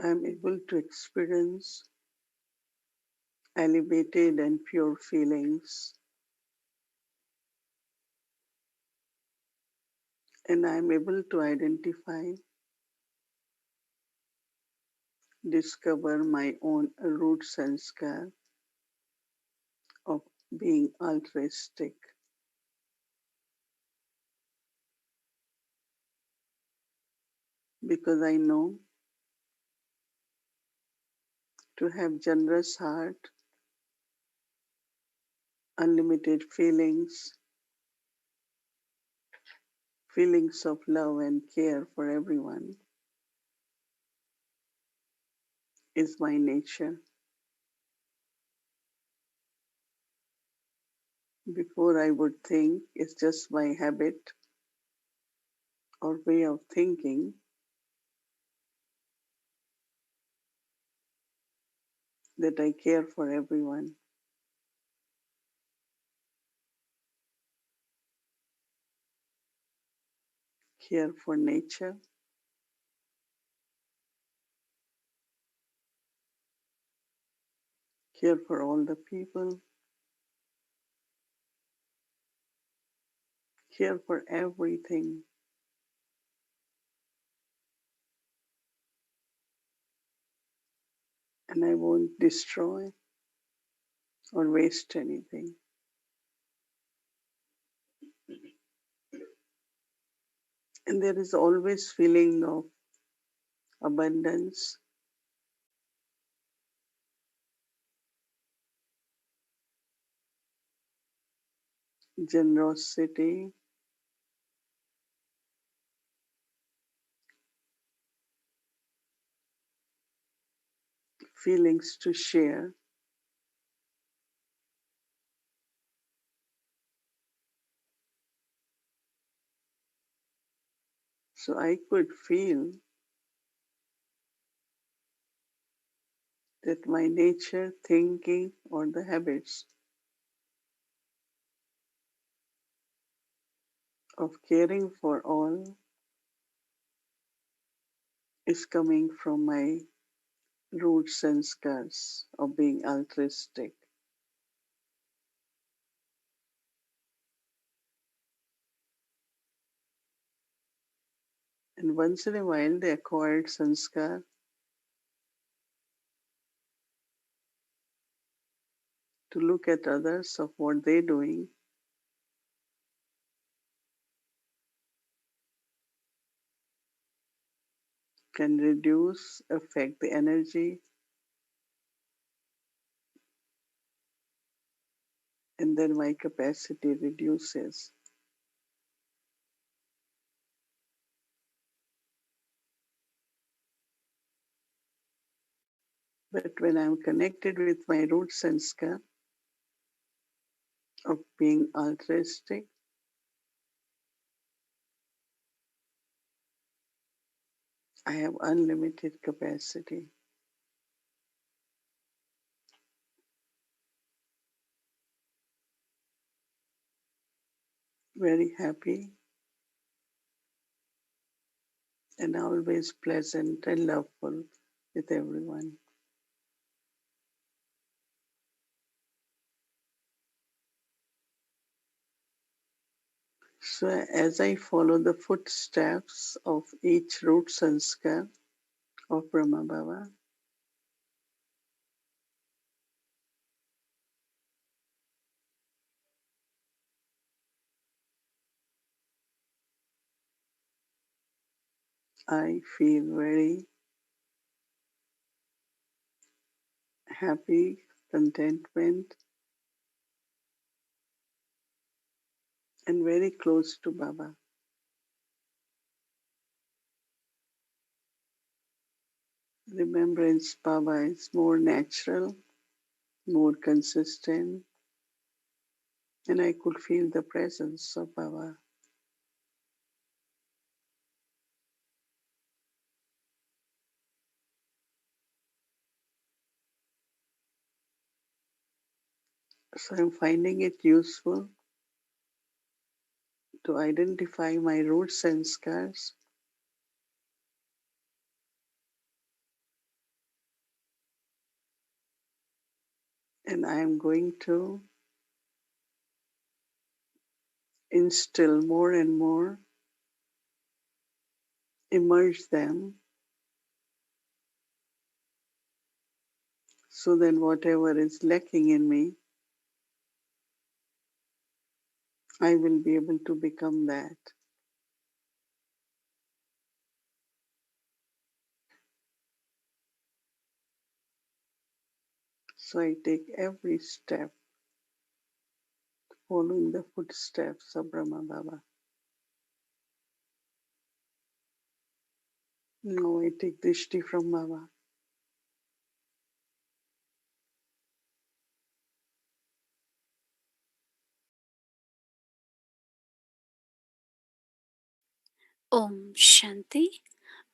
I'm able to experience elevated and pure feelings, and I'm able to identify, discover my own root sanskar of being altruistic, because I know to have generous heart, unlimited feelings, feelings of love and care for everyone is my nature. Before I would think it's just my habit or way of thinking that I care for everyone, care for nature, care for all the people, care for everything, and I won't destroy or waste anything. And there is always feeling of abundance, generosity, feelings to share. So I could feel that my nature, thinking, or the habits of caring for all is coming from my roots and scars of being altruistic. And once in a while, the acquired sanskar to look at others of what they're doing can reduce, affect the energy, and then my capacity reduces. But when I'm connected with my root sanskar of being altruistic, I have unlimited capacity. Very happy and always pleasant and loveful with everyone. So as I follow the footsteps of each root sanskar of Brahma Baba, I feel very happy, contentment, and very close to Baba. Remembrance Baba is more natural, more consistent, and I could feel the presence of Baba. So I'm finding it useful to identify my root sanskars I'm going to instill more and more, immerse them, so then whatever is lacking in me, I will be able to become that. So I take every step following the footsteps of Brahma Baba. Now I take Drishti from Baba. Om Shanti.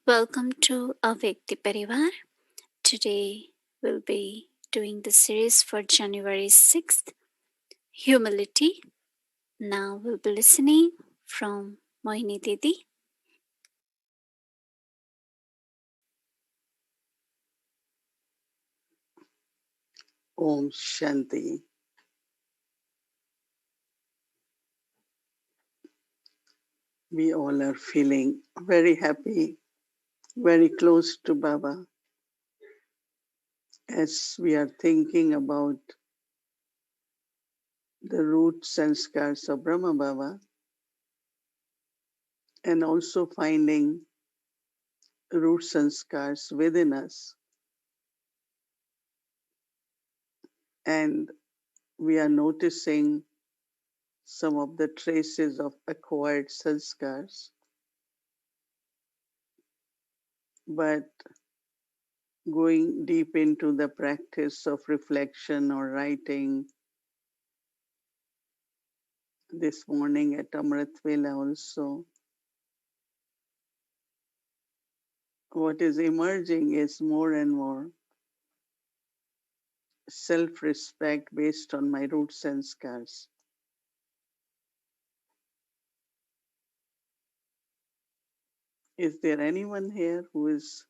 Welcome to Avyakti Parivar. Today we'll be doing the series for January 6th, Humility. Now we'll be listening from Mohini Didi. Om Shanti. We all are feeling very happy, very close to Baba, as we are thinking about the root sanskars of Brahma Baba, and also finding root sanskars within us. And we are noticing some of the traces of acquired sanskars, but going deep into the practice of reflection or writing this morning at Amrit Vela also, what is emerging is more and more self-respect based on my root sanskars. Is there anyone here who is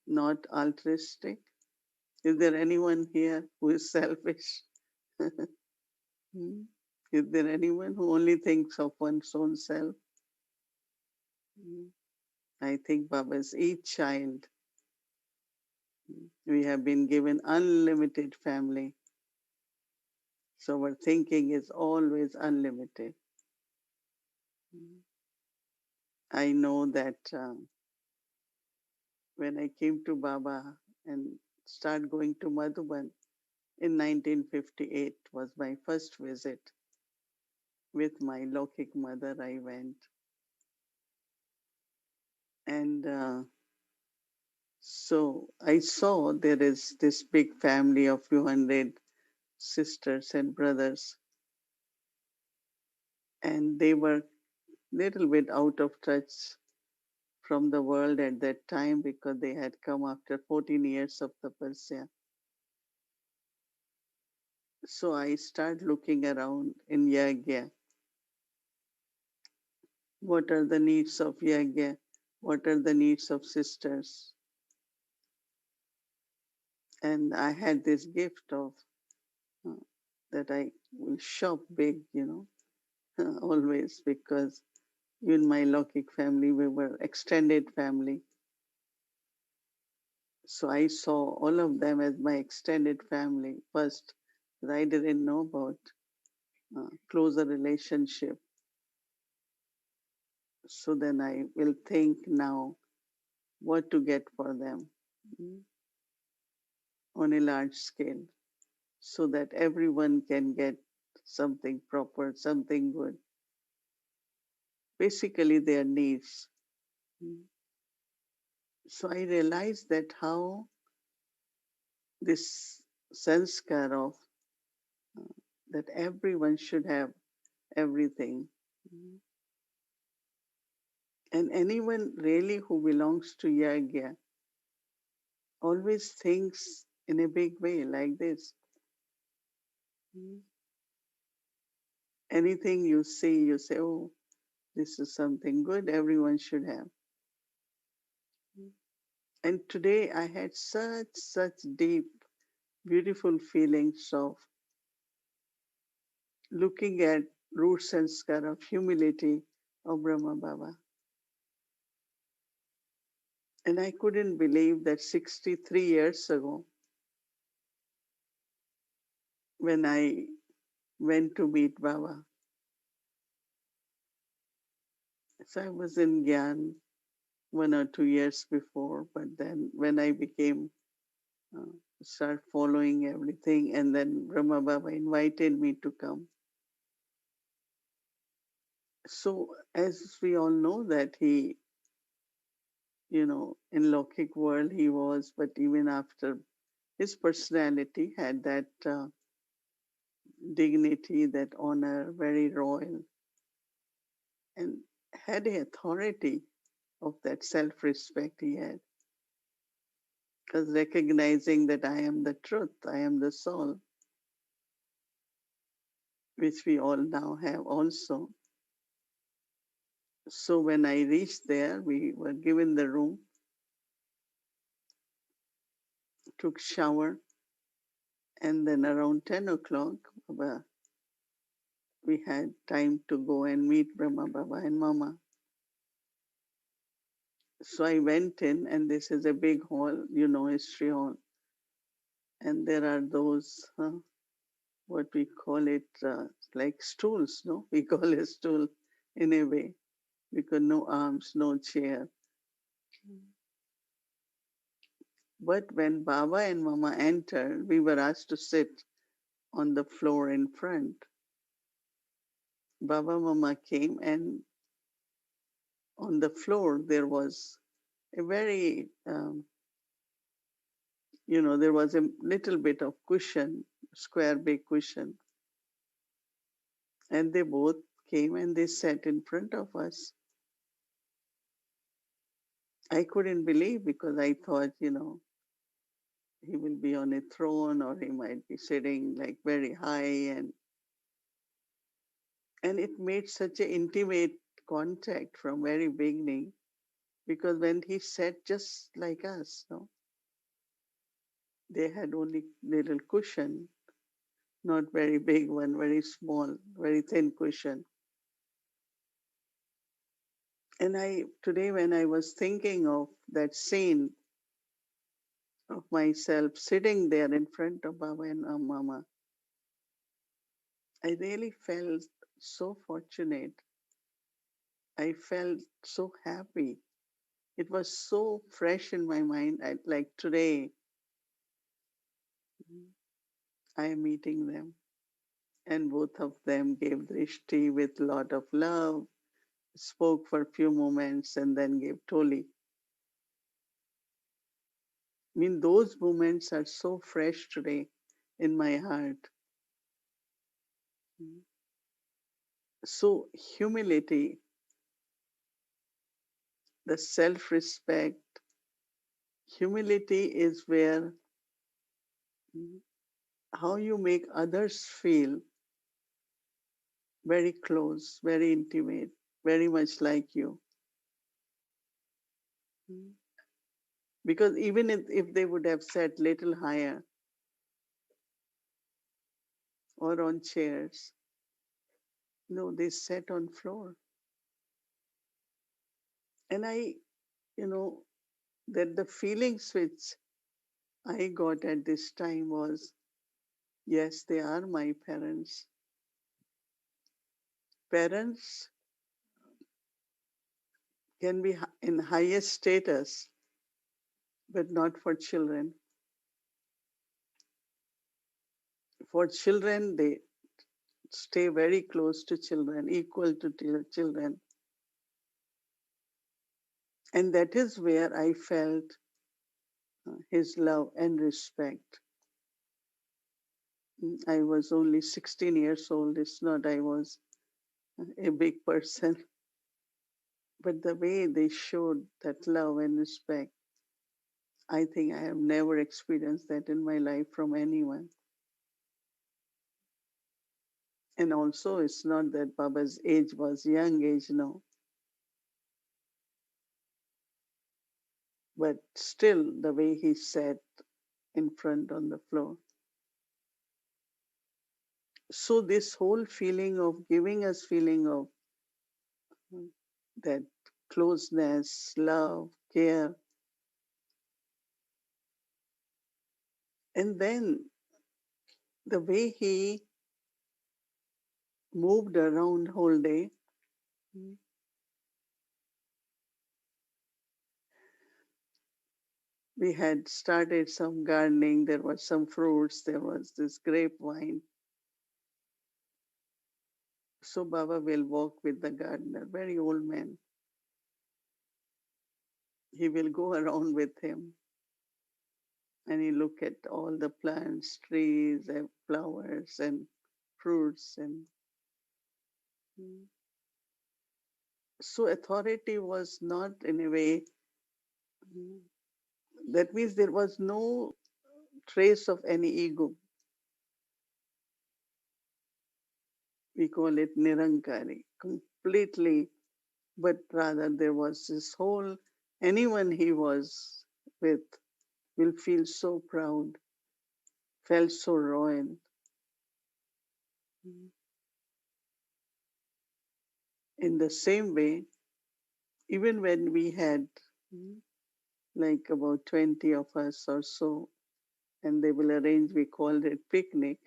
not altruistic? Is there anyone here who is selfish? Hmm? Is there anyone who only thinks of one's own self? Hmm. I think Baba's each child. We have been given unlimited family. So our thinking is always unlimited. I know that when I came to Baba and started going to Madhuban in 1958 was my first visit. With my Lokik mother, I went. And so I saw there is this big family of few hundred sisters and brothers, and they were little bit out of touch from the world at that time because they had come after 14 years of tapasya. So I started looking around in Yagya. What are the needs of Yagya? What are the needs of sisters? And I had this gift of uh, that I will shop big, always, because in my Lokik family, we were extended family. So I saw all of them as my extended family first. I didn't know about closer relationship. So then I will think now what to get for them on a large scale so that everyone can get something proper, something good. Basically, their needs. So I realized that how this sanskar of that everyone should have everything. And anyone really who belongs to Yagya always thinks in a big way like this. Anything you see, you say, oh, this is something good, everyone should have. And today I had such deep beautiful feelings of looking at root sanskar of humility of Brahma Baba. And I couldn't believe that 63 years ago, when I went to meet Baba, so I was in Gyan 1 or 2 years before, but then when I became, uh, start following everything, and then Brahma Baba invited me to come. So as we all know that he, in Lokik world he was, but even after his personality had that dignity, that honor, very royal, and had a authority of that self-respect he had. Because recognizing that I am the truth, I am the soul, which we all now have also. So when I reached there, we were given the room, took shower, and then around 10 o'clock, we had time to go and meet Brahma Baba and Mama. So I went in, and this is a big hall, history hall. And there are those, what we call it, like stools, no? We call a stool in a way, because no arms, no chair. But when Baba and Mama entered, we were asked to sit on the floor in front. Baba Mama came, and on the floor there was a very, there was a little bit of cushion, square big cushion. And they both came and they sat in front of us. I couldn't believe, because I thought, he will be on a throne, or he might be sitting like very high, and it made such an intimate contact from very beginning, because when he sat just like us, no, they had only little cushion, not very big one, very small, very thin cushion. And I today, when I was thinking of that scene of myself sitting there in front of Baba and Mama, I really felt so fortunate. I felt so happy. It was so fresh in my mind. Like today, I am meeting them. And both of them gave drishti with a lot of love, spoke for a few moments, and then gave toli. I mean, those moments are so fresh today in my heart. So, humility, the self respect, humility is where how you make others feel very close, very intimate, very much like you. Because even if they would have sat little higher or on chairs, no, they sat on floor. And you know, that the feelings which I got at this time was, yes, they are my parents. Parents can be in highest status, but not for children. For children, they stay very close to children, equal to children. And that is where I felt his love and respect. I was only 16 years old. It's not I was a big person. But the way they showed that love and respect, I think I have never experienced that in my life from anyone. And also, it's not that Baba's age was young age, no. But still, the way he sat in front on the floor. So this whole feeling of giving us feeling of that closeness, love, care, and then the way he moved around whole day. We had started some gardening. There was some fruits. There was this grapevine. So Baba will walk with the gardener, very old man. He will go around with him and he look at all the plants, trees, and flowers and fruits. And so authority was not in a way, that means there was no trace of any ego. We call it Nirankari, completely, but rather there was this whole, anyone he was with will feel so proud, felt so royal. In the same way, even when we had like about 20 of us or so, and they will arrange, we called it picnic,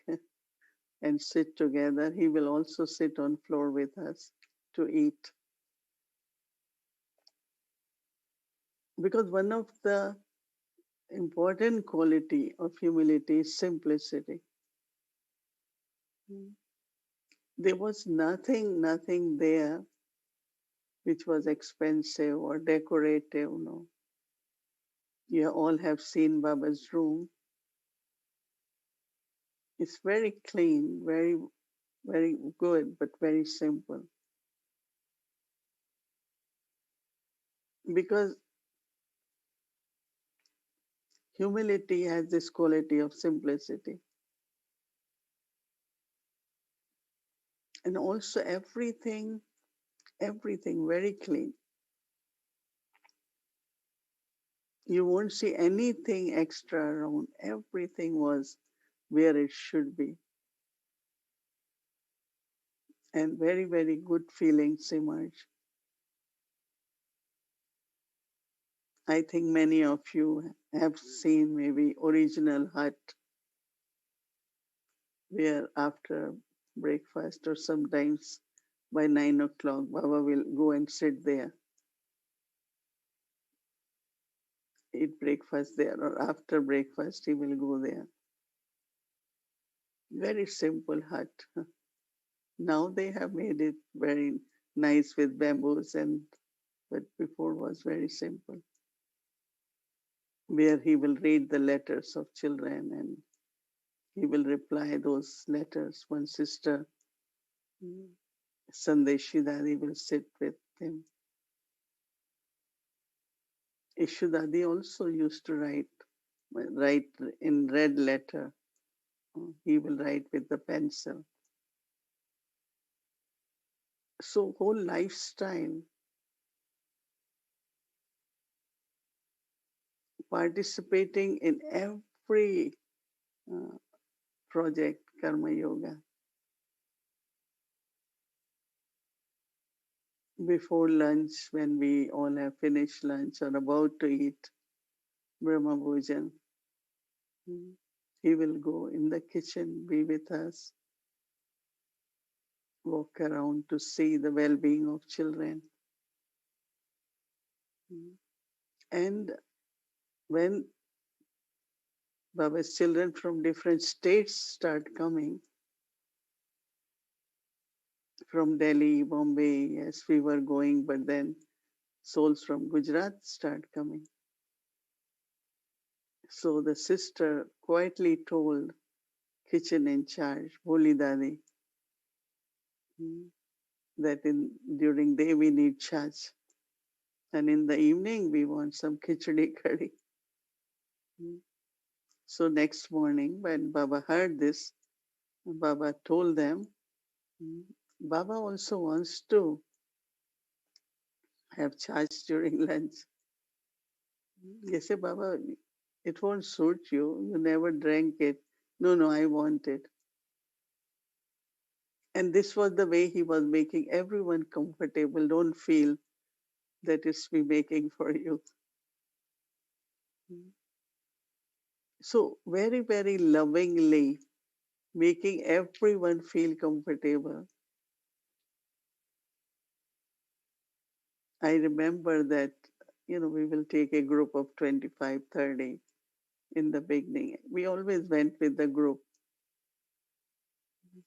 and sit together, he will also sit on floor with us to eat. Because one of the important quality of humility is simplicity. There was nothing there which was expensive or decorative. No, you all have seen Baba's room. It's very clean, very good, but very simple. Because humility has this quality of simplicity, and also everything very clean. You won't see anything extra around. Everything was where it should be. And very good feelings emerge. I think many of you have seen maybe original hut where after breakfast or sometimes by 9 o'clock, Baba will go and sit there, eat breakfast there, or after breakfast, he will go there. Very simple hut. Now they have made it very nice with bamboos, but before was very simple, where he will read the letters of children and he will reply those letters. One sister, Sandeshi Dadi, will sit with him. Ishu Dadi also used to write in red letter. He will write with the pencil. So whole lifestyle, participating in every uh, project, Karma Yoga. Before lunch, when we all have finished lunch or about to eat Brahma Bhojan, he will go in the kitchen, be with us, walk around to see the well-being of children. And when Baba's children from different states start coming, from Delhi, Bombay, yes, we were going, but then souls from Gujarat start coming. So the sister quietly told kitchen in charge, Boli Dadi, that during day we need chach, and in the evening we want some khichdi curry. So next morning, when Baba heard this, Baba told them, Baba also wants to have chach during lunch. They say, Baba, it won't suit you. You never drank it. No, I want it. And this was the way he was making everyone comfortable. Don't feel that it's me making for you. So, very, very lovingly making everyone feel comfortable. I remember that, we will take a group of 25, 30 in the beginning. We always went with the group.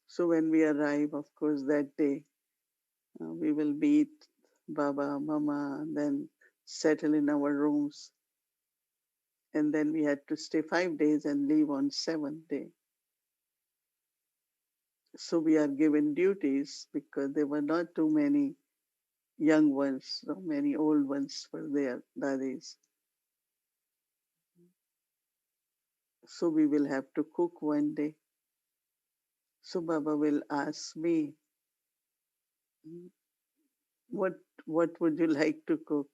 So when we arrive, of course, that day, we will meet Baba, Mama, and then settle in our rooms. And then we had to stay 5 days and leave on seventh day. So we are given duties because there were not too many young ones, so many old ones were there, daddies. So we will have to cook one day. So Baba will ask me, what what would you like to cook?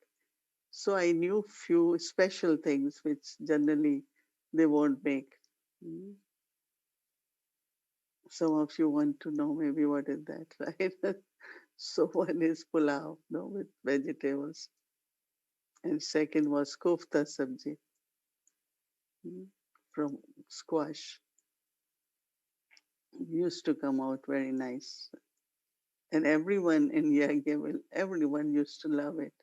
So I knew few special things which generally they won't make. Mm. Some of you want to know maybe what is that, right? So one is pulao, no, with vegetables, and second was kofta sabji, from squash. It used to come out very nice, and everyone in Yagya everyone used to love it.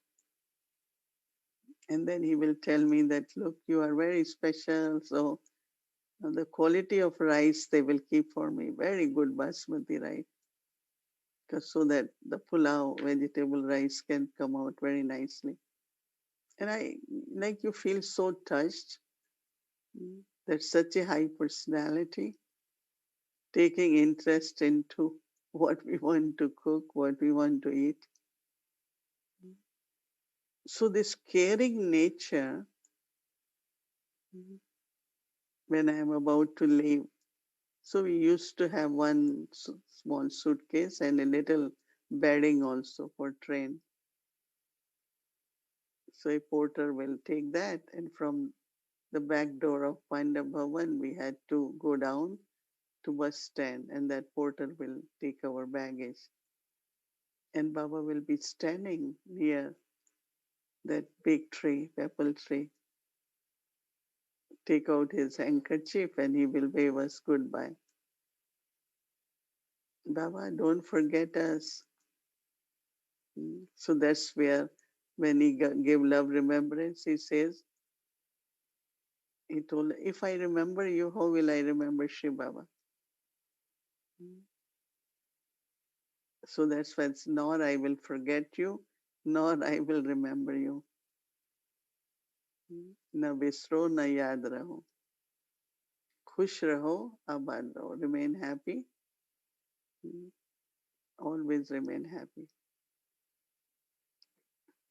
And then he will tell me that, look, you are very special, so the quality of rice they will keep for me, very good basmati rice, so that the pulao vegetable rice can come out very nicely. And I like, you feel so touched that such a high personality taking interest into what we want to cook, what we want to eat. So this caring nature, when I am about to leave, so we used to have one small suitcase and a little bedding also for train. So a porter will take that, and from the back door of Pandab Bhavan, we had to go down to bus stand, and that porter will take our baggage. And Baba will be standing near that big tree, apple tree, take out his handkerchief, and he will wave us goodbye. Baba, don't forget us. So that's where, when he gave love remembrance, he says, he told, if I remember you, how will I remember Shri Baba? So that's why it's, nor I will forget you, nor I will remember you. Na bisro na yaad raho. Khush raho, abad raho. Remain happy. Always remain happy.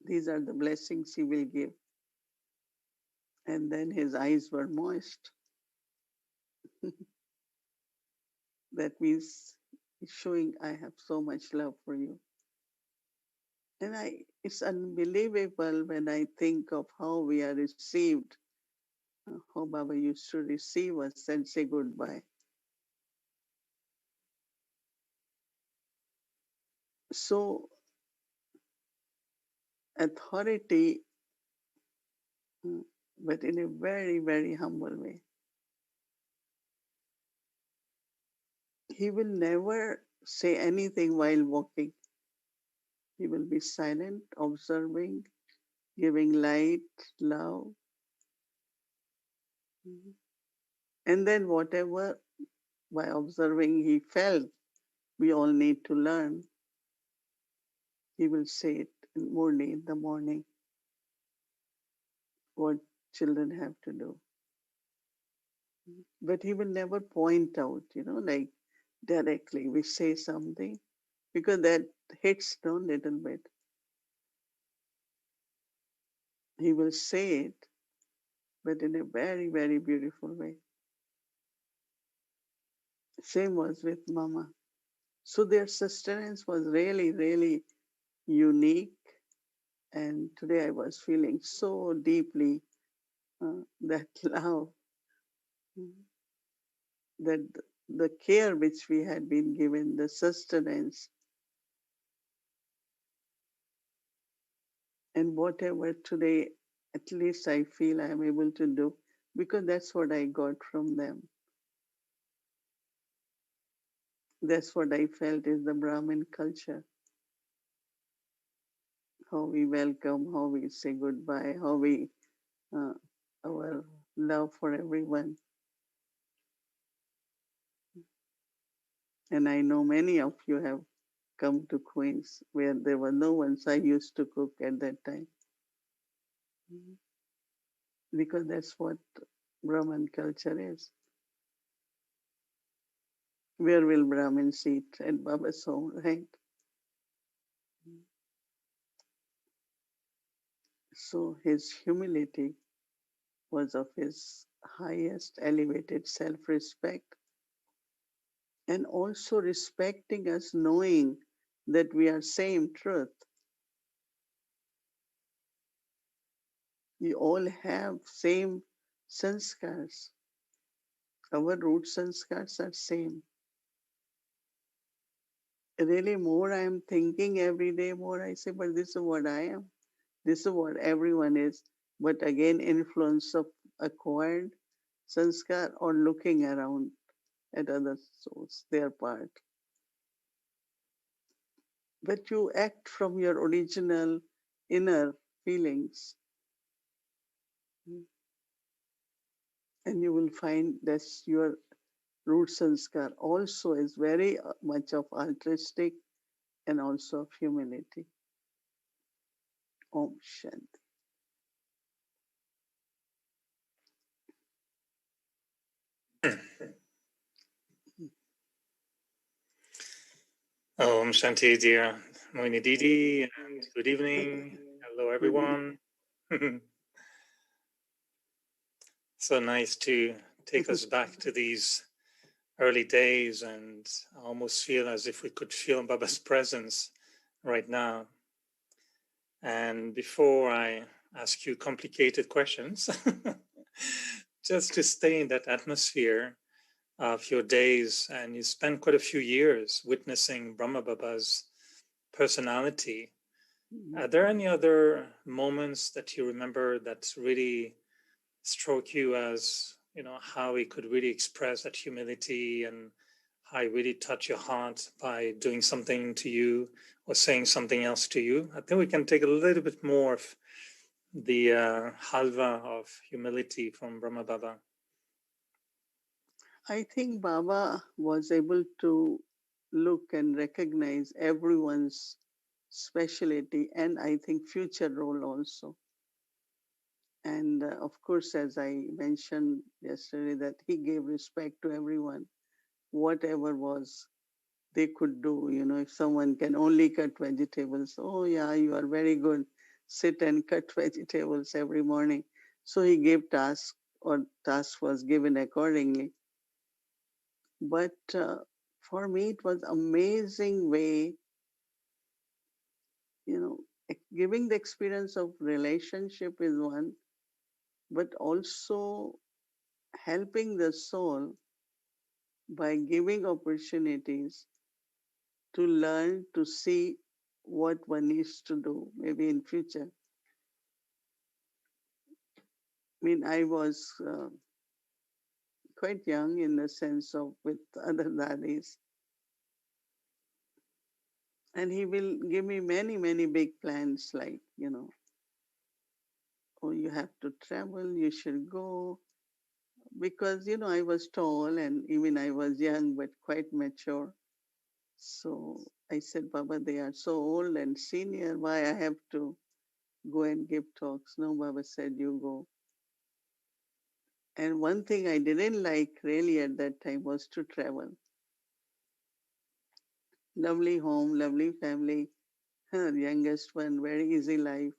These are the blessings he will give. And then his eyes were moist. That means he's showing, I have so much love for you. And it's unbelievable when I think of how we are received, how Baba used to receive us and say goodbye. So authority, uh, but in a very, very humble way. He will never say anything while walking. He will be silent, observing, giving light, love. And then whatever by observing he felt we all need to learn, he will say it in the morning, what children have to do. But he will never point out, like directly we say something, because that hits no little bit. He will say it, but in a very, very beautiful way. Same was with Mama. So their sustenance was really, really unique. And today I was feeling so deeply that love, that the care which we had been given, the sustenance, and whatever today, at least I feel I am able to do, because that's what I got from them. That's what I felt is the Brahmin culture. How we welcome, how we say goodbye, how we, uh, our love for everyone. And I know many of you have come to Queens where there were no one, so I used to cook at that time. Because that's what Brahman culture is. Where will Brahmins eat? At Baba's home, right? So his humility was of his highest elevated self respect, and also respecting us, knowing that we are same truth. We all have same sanskars. Our root sanskars are same. Really, more I am thinking every day, more I say, but this is what I am. This is what everyone is. But again, influence of acquired sanskar or looking around at other souls, their part. But you act from your original inner feelings, and you will find that your root sanskar also is very much of altruistic and also of humility. Om Shanti. Om Shanti, dear Mohini Didi, and good evening. Hello, everyone. So nice to take us back to these early days, and I almost feel as if we could feel Baba's presence right now. And before I ask you complicated questions, just to stay in that atmosphere of your days, and you spent quite a few years witnessing Brahma Baba's personality. Are there any other moments that you remember that really struck you as, how he could really express that humility and how he really touched your heart by doing something to you or saying something else to you? I think we can take a little bit more of the halva of humility from Brahma Baba. I think Baba was able to look and recognize everyone's specialty and I think future role also. And of course, as I mentioned yesterday, that he gave respect to everyone, whatever was they could do. If someone can only cut vegetables, oh yeah, you are very good. Sit and cut vegetables every morning. So he gave task, or task was given accordingly. But for me, it was amazing way, giving the experience of relationship is one, but also helping the soul by giving opportunities to learn to see what one needs to do maybe in future. I mean, I was quite young in the sense of with other daddies, and he will give me many many big plans like, oh, you have to travel, you should go, because I was tall and even I was young but quite mature. So I said, Baba, they are so old and senior, why I have to go and give talks? No, Baba said, you go. And one thing I didn't like really at that time was to travel. Lovely home, lovely family, youngest one, very easy life,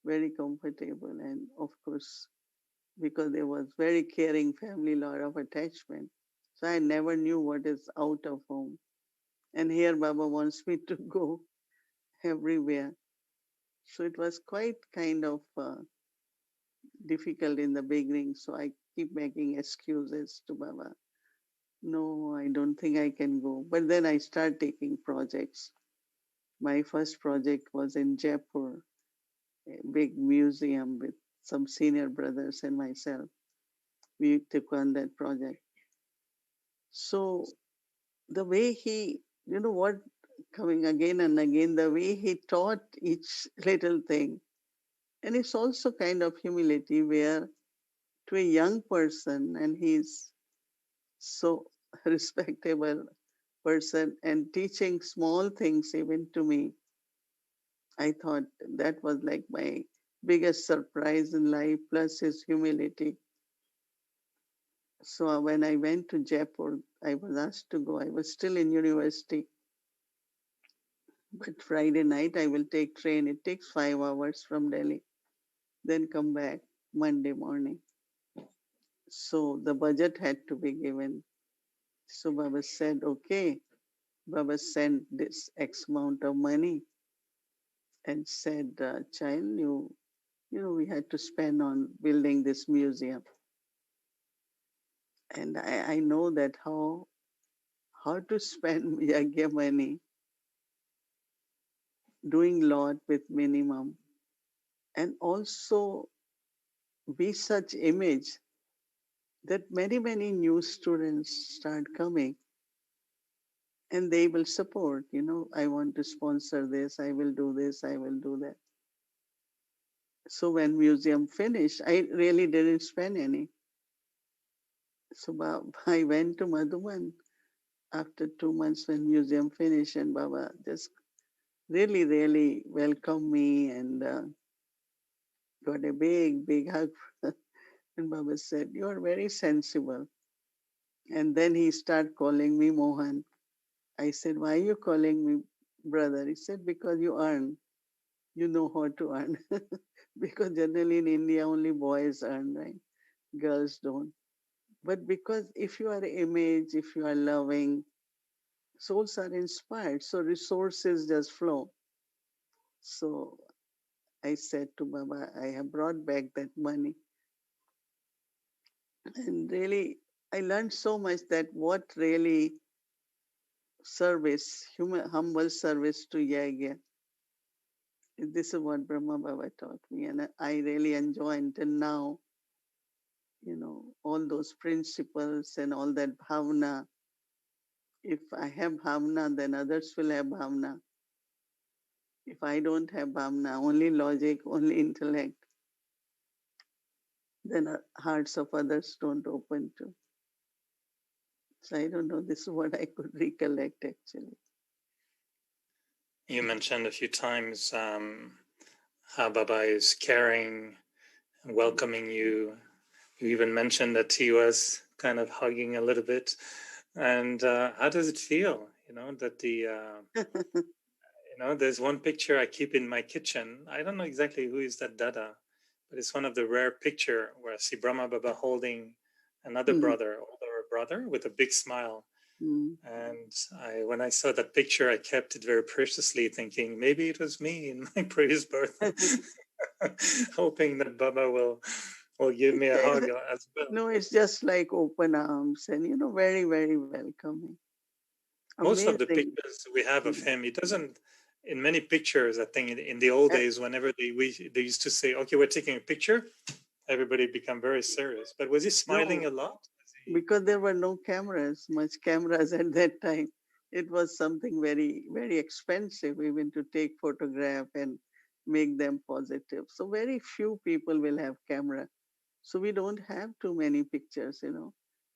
very comfortable, and of course, because there was very caring family, lot of attachment. So I never knew what is out of home. And here Baba wants me to go everywhere. So it was quite kind of difficult in the beginning. So I keep making excuses to Baba. no, I don't think I can go. But then I start taking projects. My first project was in Jaipur, a big museum with some senior brothers and myself. We took on that project. So the way he, you know what, coming again and again, the way he taught each little thing. And it's also kind of humility where to a young person, and he's so respectable person and teaching small things even to me. I thought that was like my biggest surprise in life, plus his humility. So when I went to Jaipur, I was asked to go. I was still in university. But Friday night, I will take train. It takes 5 hours from Delhi, then come back Monday morning. So the budget had to be given. So Baba said, okay. Baba sent this X amount of money and said, child, we had to spend on building this museum. And I know that how to spend yagya money, doing lot with minimum, and also be such image that many new students start coming and they will support. I want to sponsor this, I will do this, I will do that. So when museum finished, I really didn't spend any. So I went to Madhuban after 2 months when museum finished, and Baba just really welcomed me and got a big hug. And Baba said, "You are very sensible." And then he started calling me Mohan. I said, "Why are you calling me brother?" He said, "Because you earn. You know how to earn." Because generally in India, only boys earn, right? Girls don't. But because if you are image, if you are loving, souls are inspired. So resources just flow. So I said to Baba, I have brought back that money. And really, I learned so much that what really service, human, humble service to Yagya. This is what Brahma Baba taught me. And I really enjoy until now, all those principles and all that bhavna. If I have bhavna, then others will have bhavna. If I don't have bhavna, only logic, only intellect, then hearts of others don't open to. So I don't know, this is what I could recollect actually. You mentioned a few times how Baba is caring and welcoming you. You even mentioned that he was kind of hugging a little bit. And how does it feel? That there's one picture I keep in my kitchen. I don't know exactly who is that Dada, but it's one of the rare picture where I see Brahma Baba holding another brother, older brother, with a big smile. And when I saw that picture, I kept it very preciously, thinking maybe it was me in my previous birth, hoping that Baba will give me a hug as well. No, it's just like open arms and very welcoming. Most of the Amazing. pictures we have of him, he doesn't. In many pictures, I think in the old days, whenever they used to say, "Okay, we're taking a picture," everybody become very serious. But was he smiling a lot? Because there were no much cameras at that time. It was something very expensive even to take photograph and make them positive. So very few people will have camera. So we don't have too many pictures.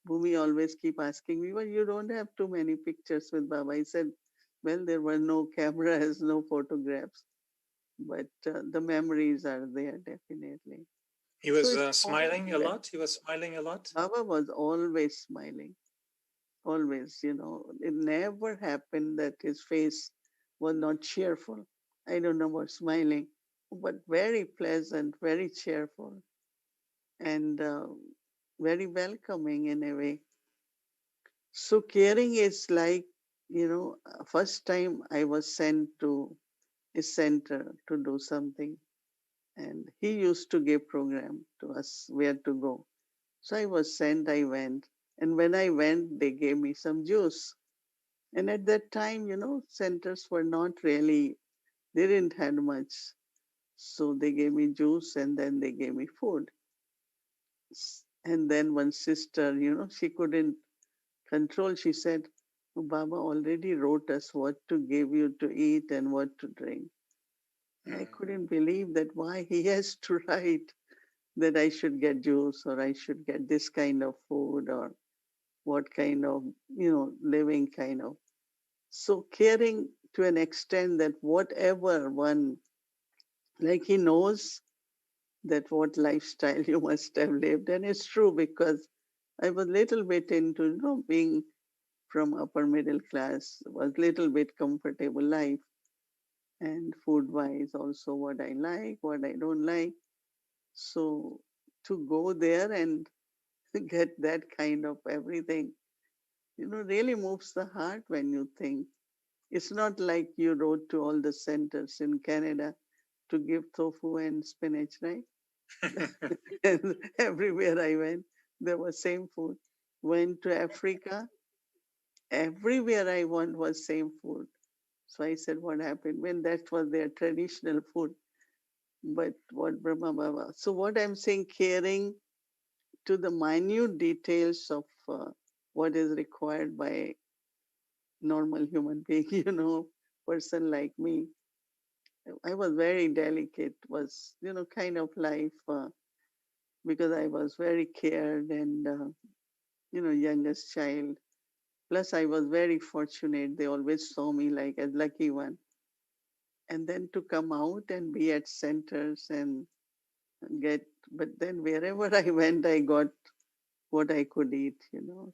Bhumi always keep asking me, well, you don't have too many pictures with Baba. I said, well, there were no cameras, no photographs, but the memories are there definitely. He was smiling a lot. He was smiling a lot. Baba was always smiling. Always. It never happened that his face was not cheerful. I don't know about smiling, but very pleasant, very cheerful, and very welcoming in a way. So caring is like, first time I was sent to a center to do something, and he used to give program to us where to go. So I was sent, I went, And when I went, they gave me some juice. And at that time, centers were not really, they didn't have much. So they gave me juice and then they gave me food. And then one sister, she couldn't control. She said, "Oh, Baba already wrote us what to give you to eat and what to drink." And I couldn't believe that why he has to write that I should get juice or I should get this kind of food or what kind of, living kind of. So caring to an extent that whatever one, like he knows that what lifestyle you must have lived. And it's true because I was little bit into, being from upper middle class, was little bit comfortable life and food wise also what I like, what I don't like. So to go there and get that kind of everything, really moves the heart when you think. It's not like you wrote to all the centers in Canada to give tofu and spinach, right? And everywhere I went, there was same food. Went to Africa, everywhere I went was same food. So I said, what happened? When that was their traditional food. But what Brahma Baba. So what I'm saying, caring to the minute details of what is required by normal human being, person like me. I was very delicate, was, kind of life because I was very cared and, youngest child. Plus, I was very fortunate. They always saw me like a lucky one. And then to come out and be at centers and get, but then wherever I went, I got what I could eat.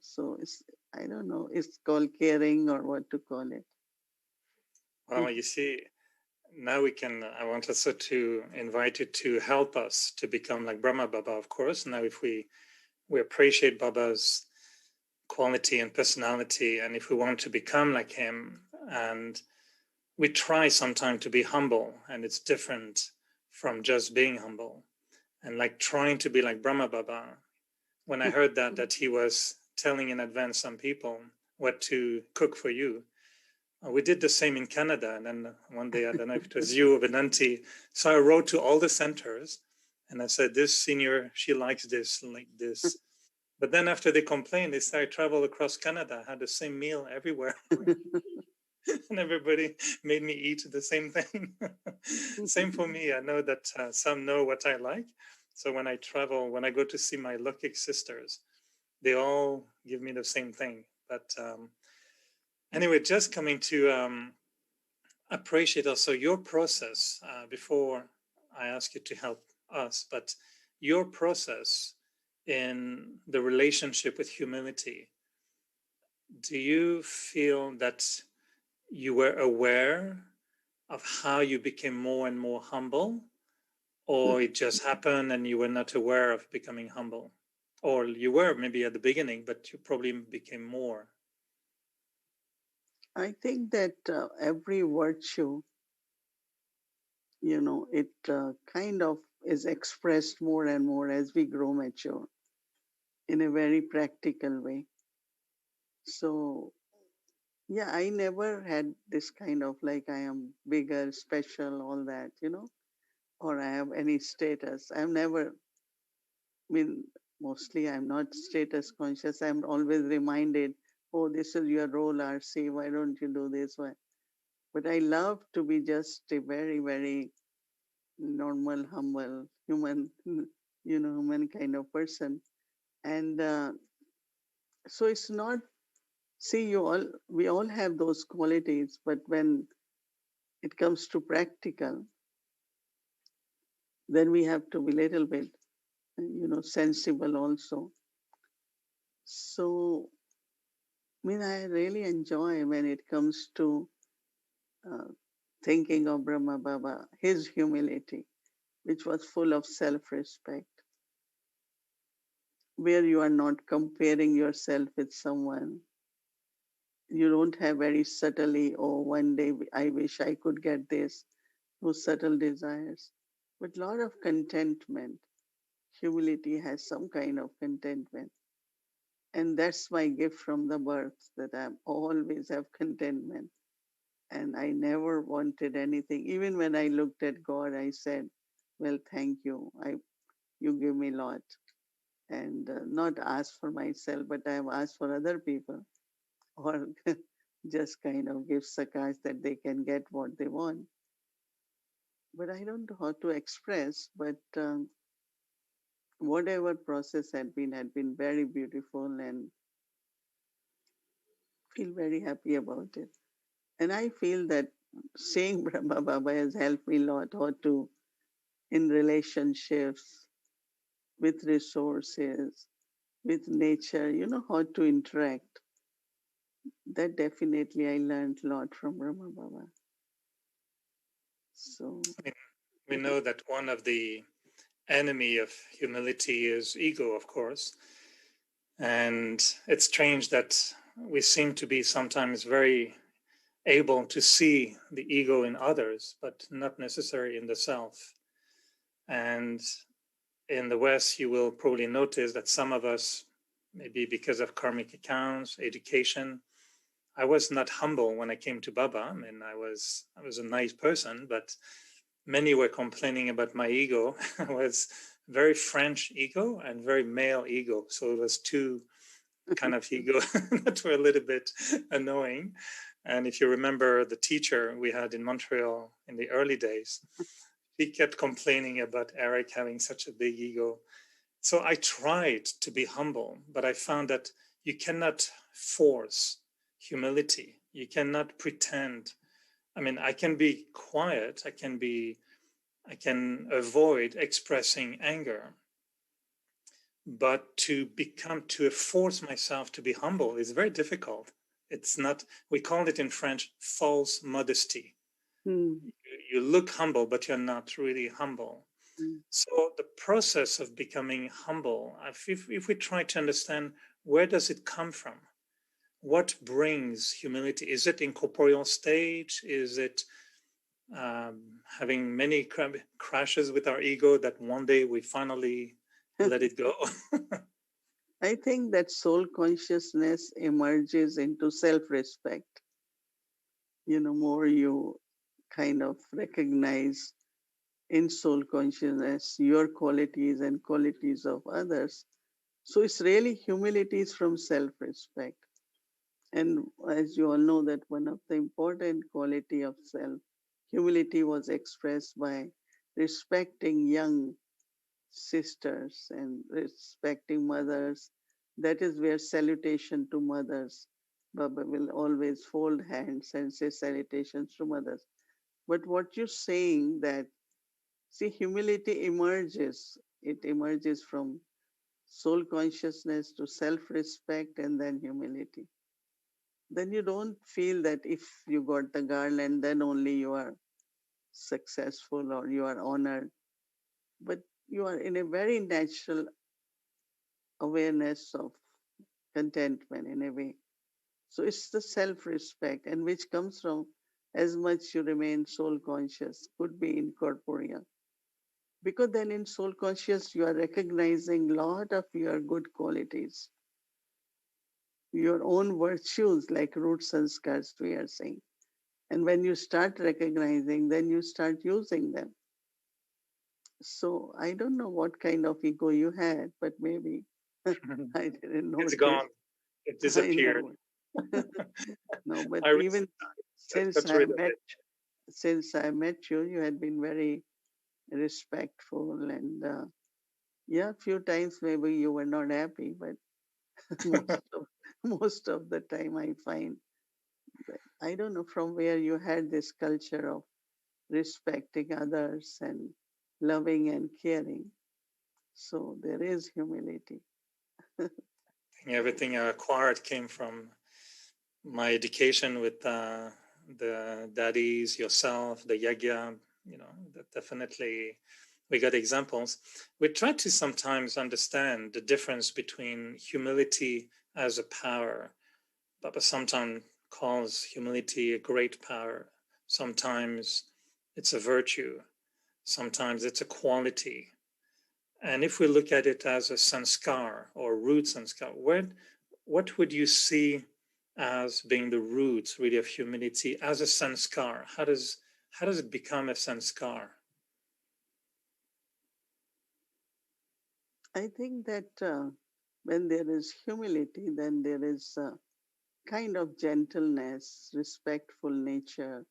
So it's, I don't know, it's called caring or what to call it. Well, you see, now I want also to invite you to help us to become like Brahma Baba, of course. Now, if we appreciate Baba's quality and personality, and if we want to become like him, and we try sometimes to be humble, and it's different from just being humble, and like trying to be like Brahma Baba. When I heard that he was telling in advance some people what to cook for you, we did the same in Canada. And then one day, I don't know if it was you or Venanti, so I wrote to all the centers and I said, this senior, she likes this, like this. But then after they complained, they said, I traveled across Canada, had the same meal everywhere. And everybody made me eat the same thing. Same for me. I know that some know what I like. So when I travel, when I go to see my Lukik sisters, they all give me the same thing. But anyway, just coming to appreciate also your process before I ask you to help us, but your process in the relationship with humility. Do you feel that you were aware of how you became more and more humble, or it just happened and you were not aware of becoming humble? Or you were maybe at the beginning, but you probably became more. I think that every virtue, it kind of is expressed more and more as we grow mature in a very practical way. So, yeah, I never had this kind of like I am bigger, special, all that, or I have any status. I've never, mostly I'm not status conscious. I'm always reminded, oh, this is your role, RC. Why don't you do this? Why? But I love to be just a very, very normal, humble, human, human kind of person. And so it's not, see, we all have those qualities, but when it comes to practical, then we have to be little bit, sensible also. So, I really enjoy when it comes to uh, thinking of Brahma Baba, his humility, which was full of self-respect, where you are not comparing yourself with someone. You don't have very subtly, oh, one day I wish I could get this, those subtle desires, but a lot of contentment. Humility has some kind of contentment. And that's my gift from the birth, that I always have contentment. And I never wanted anything. Even when I looked at God, I said, well, thank you. You give me a lot. And not ask for myself, but I have asked for other people, or just kind of give sakas that they can get what they want. But I don't know how to express, but whatever process had been very beautiful, and feel very happy about it. And I feel that seeing Brahma Baba has helped me a lot how to, in relationships, with resources, with nature, how to interact. That definitely I learned a lot from Brahma Baba. So I mean, we know that one of the enemy of humility is ego, of course. And it's strange that we seem to be sometimes very able to see the ego in others, but not necessarily in the self. And in the West, you will probably notice that some of us, maybe because of karmic accounts, education, I was not humble when I came to Baba. I mean, I was a nice person, but many were complaining about my ego. I was very French ego and very male ego. So it was two kind of ego that were a little bit annoying. And if you remember the teacher we had in Montreal in the early days, he kept complaining about Eric having such a big ego. So I tried to be humble, but I found that you cannot force humility. You cannot pretend. I mean, I can be quiet. I can avoid expressing anger, but to force myself to be humble is very difficult. It's not, we call it in French, false modesty. You look humble, but you're not really humble. So the process of becoming humble, if we try to understand, where does it come from? What brings humility? Is it incorporeal stage? Is it having many crashes with our ego that one day we finally let it go? I think that soul consciousness emerges into self-respect. More you kind of recognize in soul consciousness your qualities and qualities of others. So it's really humility is from self-respect. And as you all know, that one of the important quality of self, humility, was expressed by respecting young sisters and respecting mothers. That is where salutation to mothers, Baba will always fold hands and say salutations to mothers. But what you're saying, that, see, humility emerges. It emerges from soul consciousness to self-respect and then humility. Then you don't feel that if you got the garland, then only you are successful or you are honored. But you are in a very natural awareness of contentment in a way. So it's the self-respect, and which comes from as much you remain soul conscious, could be incorporeal. Because then in soul conscious, you are recognizing a lot of your good qualities, your own virtues, like root sanskars, we are saying. And when you start recognizing, then you start using them. So I don't know what kind of ego you had, but maybe I didn't It's notice. gone. It I disappeared. know. No, but I even since got I rid of met it. you, you had been very respectful, and yeah, a few times maybe you were not happy, but most of most of the time I find that, I don't know from where you had this culture of respecting others and loving and caring. So there is humility. Everything I acquired came from my education with the daddies, yourself, the yagya. That definitely we got examples. We try to sometimes understand the difference between humility as a power. Baba sometimes calls humility a great power. Sometimes it's a virtue. Sometimes it's a quality. And if we look at it as a sanskar or root sanskar, what would you see as being the roots really of humility as a sanskar? How does it become a sanskar? I think that when there is humility, then there is kind of gentleness, respectful nature,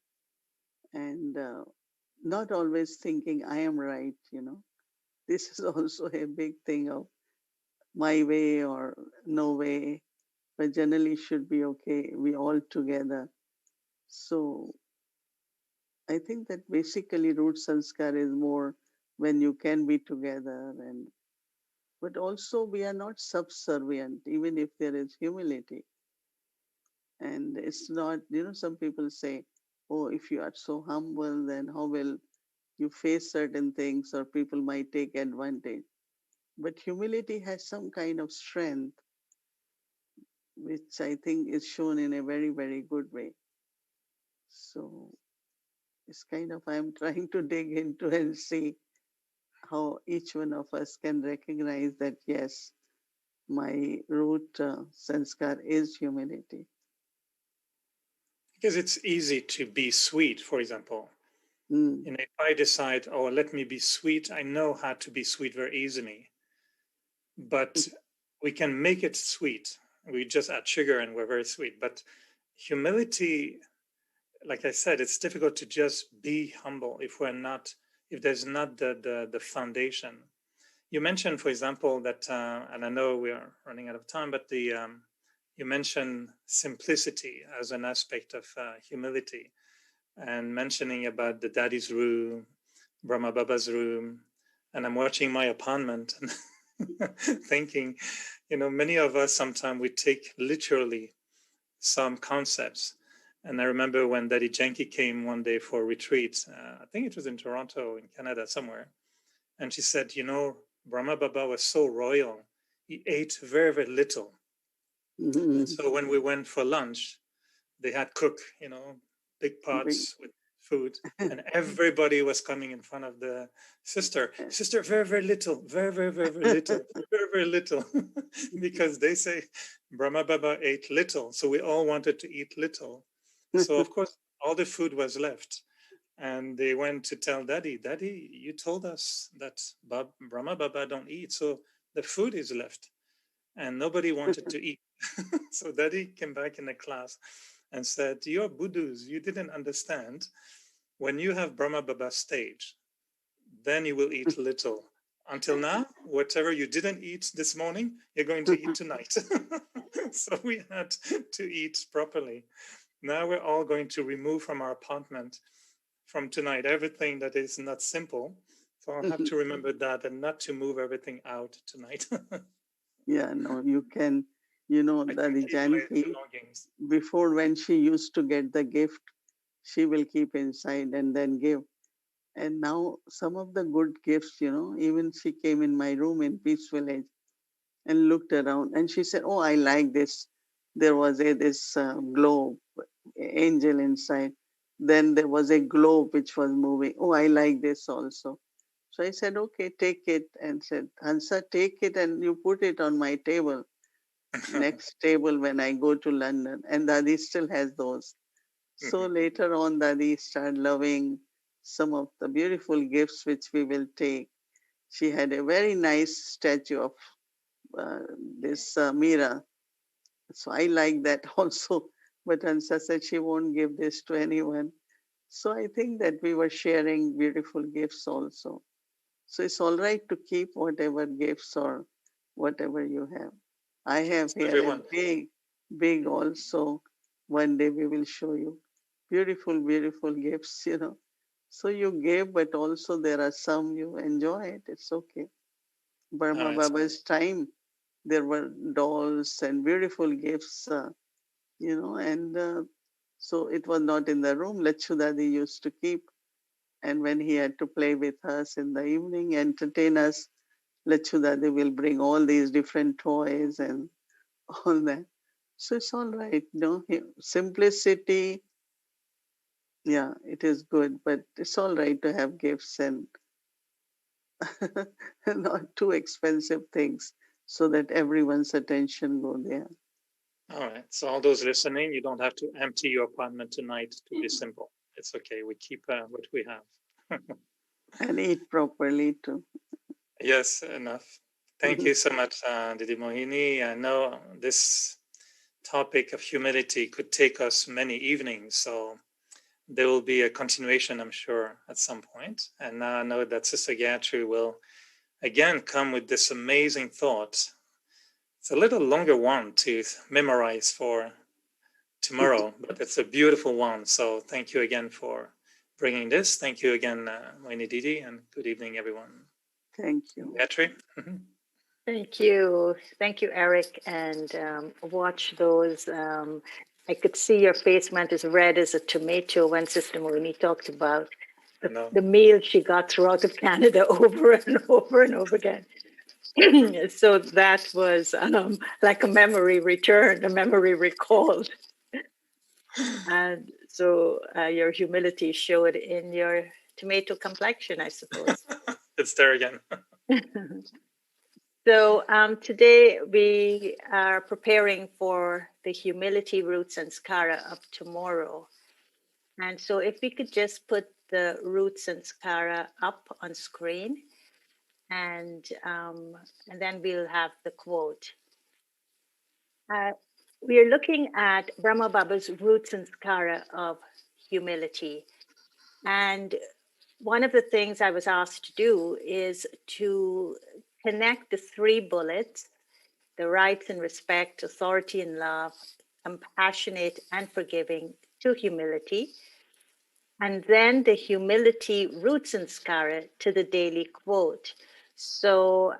and not always thinking I am right. This is also a big thing of my way or no way, but generally should be okay. We all together. So I think that basically root sanskar is more when you can be together, and but also we are not subservient, even if there is humility. And it's not, some people say, oh, if you are so humble, then how will you face certain things or people might take advantage. But humility has some kind of strength, which I think is shown in a very, very good way. So it's kind of, I'm trying to dig into and see how each one of us can recognize that, yes, my root sanskar is humility. Because it's easy to be sweet, for example. Mm. If I decide, oh, let me be sweet, I know how to be sweet very easily. But we can make it sweet. We just add sugar and we're very sweet. But humility, like I said, it's difficult to just be humble if there's not the foundation. You mentioned, for example, that, and I know we are running out of time, but you mentioned simplicity as an aspect of humility, and mentioning about the daddy's room, Brahma Baba's room, and I'm watching my apartment and thinking, many of us sometimes we take literally some concepts. And I remember when Daddy Janki came one day for a retreat, I think it was in Toronto, in Canada, somewhere. And she said, Brahma Baba was so royal. He ate very, very little. Mm-hmm. And so when we went for lunch, they had cook, big pots with food, and everybody was coming in front of the sister, very, very little, very, very, very, very little, very, very little, because they say Brahma Baba ate little. So we all wanted to eat little. So of course, all the food was left. And they went to tell Daddy, you told us that Brahma Baba don't eat, so the food is left. And nobody wanted to eat. So Daddy came back in the class and said, you're Budus, you didn't understand. When you have Brahma Baba stage, then you will eat little. Until now, whatever you didn't eat this morning, you're going to eat tonight. So we had to eat properly. Now we're all going to remove from our apartment from tonight everything that is not simple. So I'll have to remember that and not to move everything out tonight. Yeah, no, you can, Daddy Janki, belongings. before when she used to get the gift, she will keep inside and then give. And now some of the good gifts, even she came in my room in Peace Village and looked around and she said, oh, I like this. There was this globe, angel inside. Then there was a globe which was moving. Oh, I like this also. So I said, okay, take it. And said, Hansa, take it and you put it on my table, next table when I go to London. And Dadi still has those. So later on, Dadi started loving some of the beautiful gifts which we will take. She had a very nice statue of uh, this Mira. So I like that also. But Hansa said she won't give this to anyone. So I think that we were sharing beautiful gifts also. So it's all right to keep whatever gifts or whatever you have. I have here a Everyone. big, big also. One day we will show you beautiful, beautiful gifts. So you gave, but also there are some you enjoy it. It's okay. Burma Baba's time, there were dolls and beautiful gifts, and so it was not in the room. Lachu Dadi used to keep. And when he had to play with us in the evening, entertain us, Lachu Dadi will bring all these different toys and all that. So it's all right, simplicity, yeah, it is good, but it's all right to have gifts and not too expensive things so that everyone's attention go there. All right. So all those listening, you don't have to empty your apartment tonight to be simple. It's okay. We keep what we have. And eat properly too. Yes, enough. Thank you so much, Didi Mohini. I know this topic of humility could take us many evenings, so there will be a continuation, I'm sure, at some point. And now I know that Sister Gayatri will again come with this amazing thought. It's a little longer one to memorize for tomorrow, but it's a beautiful one. So thank you again for bringing this. Thank you again, Mohini Didi, and good evening, everyone. Thank you. Gayatri? Thank you. Thank you, Eric. And watch those. I could see your face went as red as a tomato when Sister Mohini talked about the meal she got throughout of Canada over and over and over again. So that was like a memory returned, a memory recalled. And so your humility showed in your tomato complexion, I suppose. It's there again. So today we are preparing for the humility roots and skara of tomorrow. And so if we could just put the roots and skara up on screen, and then we'll have the quote. We are looking at Brahma Baba's roots and skara of humility. And one of the things I was asked to do is to connect the 3 bullets: the rights and respect, authority and love, compassionate and forgiving, to humility. And then the humility roots and skara to the daily quote. So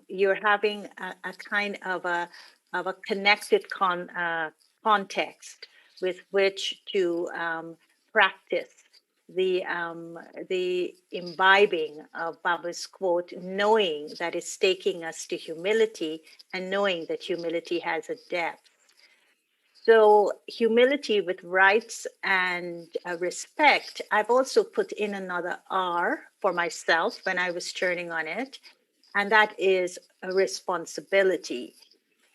you're having a kind of a connected context with which to practice the imbibing of Baba's quote, knowing that it's taking us to humility and knowing that humility has a depth. So humility with rights and respect, I've also put in another R for myself when I was turning on it, and that is a responsibility.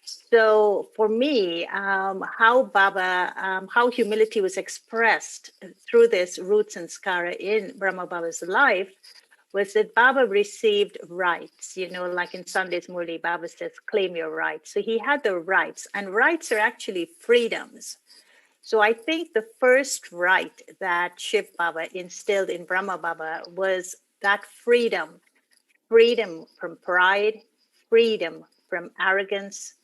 So for me, how humility was expressed through this roots and skara in Brahma Baba's life was that Baba received rights, like in Sunday's Murli, Baba says, claim your rights. So he had the rights, and rights are actually freedoms. So I think the first right that Shiv Baba instilled in Brahma Baba was that freedom from pride, freedom from arrogance,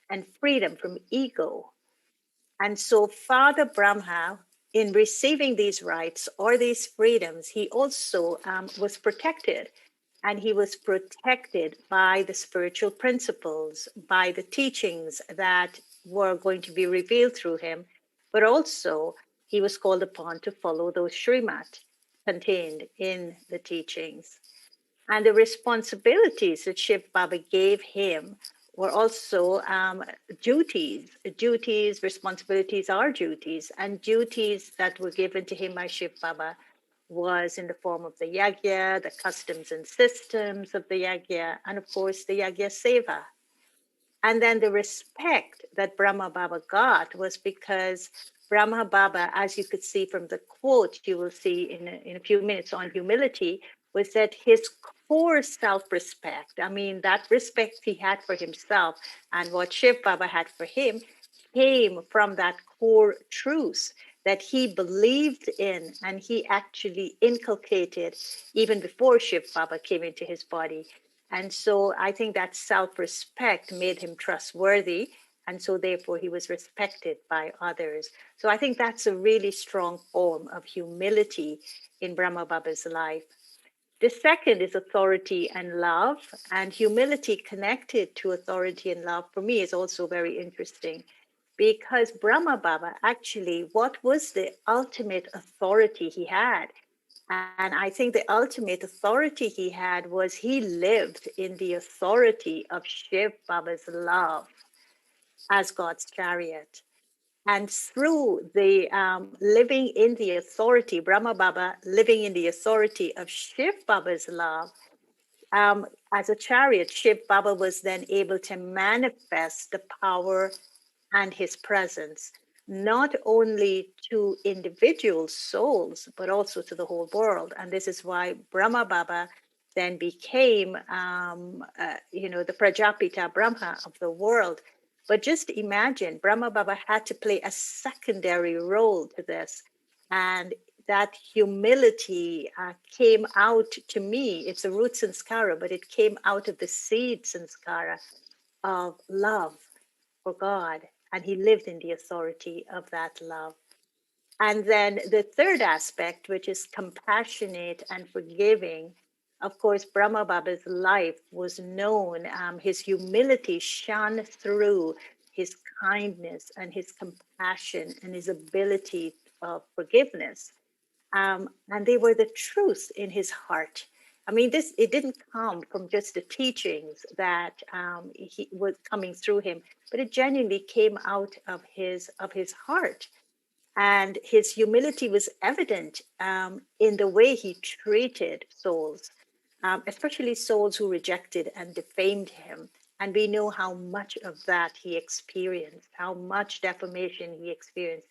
and freedom from ego. And so Father Brahma, in receiving these rights or these freedoms, he also was protected. And he was protected by the spiritual principles, by the teachings that were going to be revealed through him. But also, he was called upon to follow those Srimat contained in the teachings. And the responsibilities that Shiv Baba gave him were also duties, responsibilities are duties, and duties that were given to him by Shiv Baba was in the form of the yagya, the customs and systems of the yagya, and of course the yagya seva. And then the respect that Brahma Baba got was because Brahma Baba, as you could see from the quote you will see in a few minutes on humility, was that his core self-respect, I mean, that respect he had for himself and what Shiv Baba had for him, came from that core truth that he believed in and he actually inculcated even before Shiv Baba came into his body. And so I think that self-respect made him trustworthy. And so therefore he was respected by others. So I think that's a really strong form of humility in Brahma Baba's life. The second is authority and love. And humility connected to authority and love for me is also very interesting. Because Brahma Baba, actually, what was the ultimate authority he had? And I think the ultimate authority he had was he lived in the authority of Shiv Baba's love as God's chariot. And through the living in the authority, Brahma Baba living in the authority of Shiv Baba's love, as a chariot, Shiv Baba was then able to manifest the power and his presence, not only to individual souls, but also to the whole world. And this is why Brahma Baba then became, the Prajapita Brahma of the world. But just imagine, Brahma Baba had to play a secondary role to this. And that humility came out to me. It's a root sanskara, but it came out of the seed sanskara of love for God. And he lived in the authority of that love. And then the third aspect, which is compassionate and forgiving, of course, Brahma Baba's life was known. His humility shone through his kindness and his compassion and his ability of forgiveness. And they were the truth in his heart. I mean, it didn't come from just the teachings that he was coming through him, but it genuinely came out of his heart. And his humility was evident in the way he treated souls, especially souls who rejected and defamed him. And we know how much of that he experienced, how much defamation he experienced.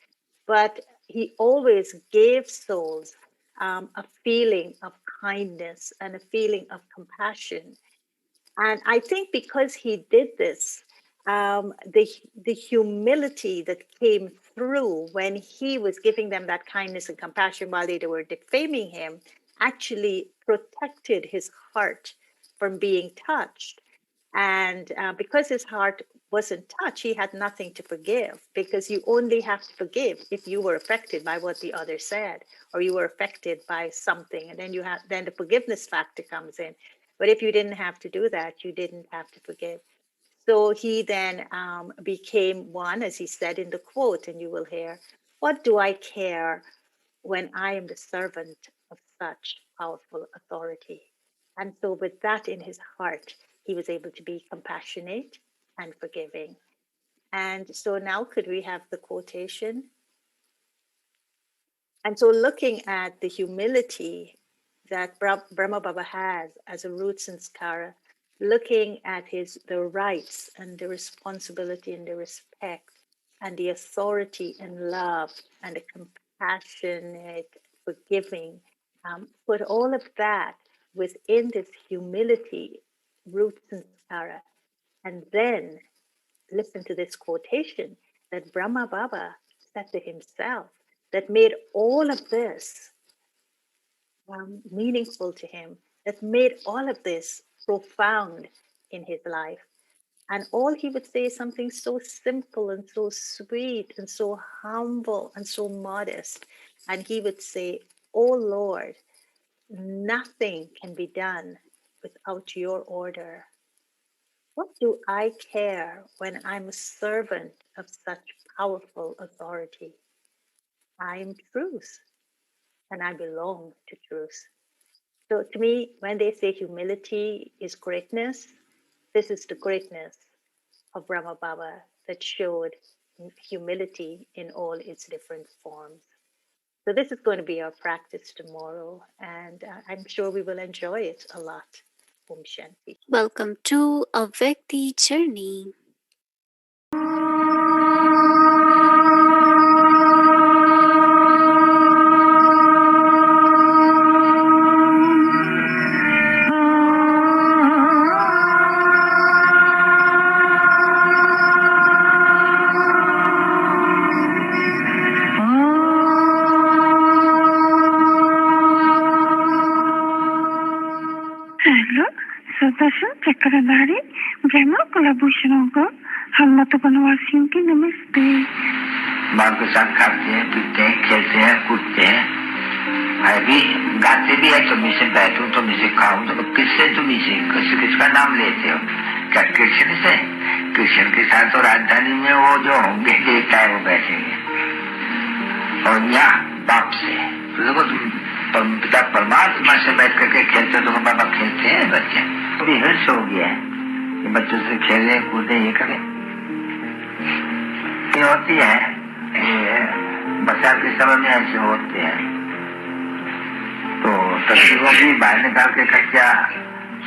But he always gave souls a feeling of kindness and a feeling of compassion. And I think because he did this, the humility that came through when he was giving them that kindness and compassion while they were defaming him actually protected his heart from being touched. And because his heart wasn't touched, he had nothing to forgive, because you only have to forgive if you were affected by what the other said, or you were affected by something, and then the forgiveness factor comes in. But if you didn't have to do that, you didn't have to forgive. So he then became one, as he said in the quote, and you will hear, "What do I care when I am the servant of such powerful authority?" And so with that in his heart, he was able to be compassionate and forgiving. And so now could we have the quotation? And so looking at the humility that Brahma Baba has as a root sanskara, looking at the rights and the responsibility and the respect and the authority and love and the compassionate forgiving, put all of that within this humility root sanskara, and then listen to this quotation that Brahma Baba said to himself that made all of this meaningful to him, that made all of this profound in his life. And all he would say is something so simple and so sweet and so humble and so modest. And he would say, "Oh Lord, nothing can be done without your order. What do I care when I'm a servant of such powerful authority? I am truth, and I belong to truth." So to me, when they say humility is greatness, this is the greatness of Brahma Baba that showed humility in all its different forms. So this is going to be our practice tomorrow, and I'm sure we will enjoy it a lot. Om Shanti. Welcome to Avyakti Journey. Sadasu Chakradhari Brahma Kulabhushan को हम मतपनवासियों की नमस्ते। माँ के साथ खाते हैं, पीते हैं, खेलते हैं, कूदते हैं, अभी गाते भी है। तुम इसे बैठो, तुम इसे खाओ, तो किससे तुम इसे किसका नाम लेते हो? क्या कृष्ण से? कृष्ण के साथ तो राजधानी में वो जो होंगे देवता है वो बैठेंगे, और यहाँ बाप से देखो तुम पिता परमात्मा से बैठ करके खेलते तो बाबा खेलते हैं बच्चे। अभी हिर्स हो गया है कि बच्चों से खेले कूदे ये करें। ये होती है बरसात के समय में ऐसे होते हैं, तो तस्वीरों भी बाहर निकाल के कच्चा